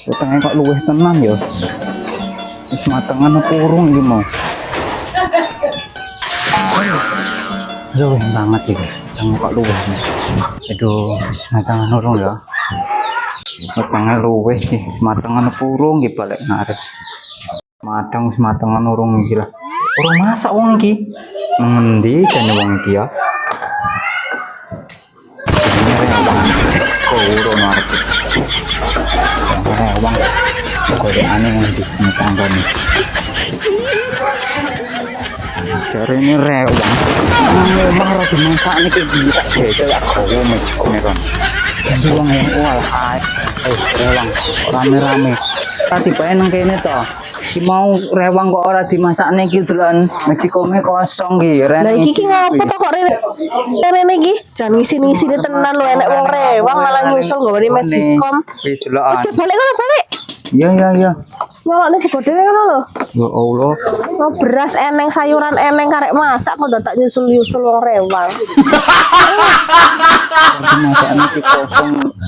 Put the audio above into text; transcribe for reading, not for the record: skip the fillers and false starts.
Utangnya kok luwih tenan ya. Wis matengan apa urung iki mau. Luwih banget iki. Utangnya kok luwih. Aduh, wis matengan urung ya. Utangnya luwih iki, matengan apa urung iki balik ngarep. Madang wis matengan urung iki lah. Urung masak wong iki. Ngendi jane wong iki ya? Kok urung ngarep. Rewang kode aneh yang di tangga nih dari ini rewang memang rada masak ini kayak gila jajal aku macam meron jadi wong yang hai rewang rame-rame tadi bae nang kene to ki mau rewang kok ora dimasak nih gitu lan Mexicome kosong ki lah iki ngapa to kok rene iki jan ngisi-ngisi tenan lho enek wong rewang malah nyusul gawane Magicom wis balik kono balik iya nyolokne sego dhewe ngono lho ya Allah mau beras eneng sayuran eneng karek masak kok ndak nyusul-nyusul wong rewang masak ini kosong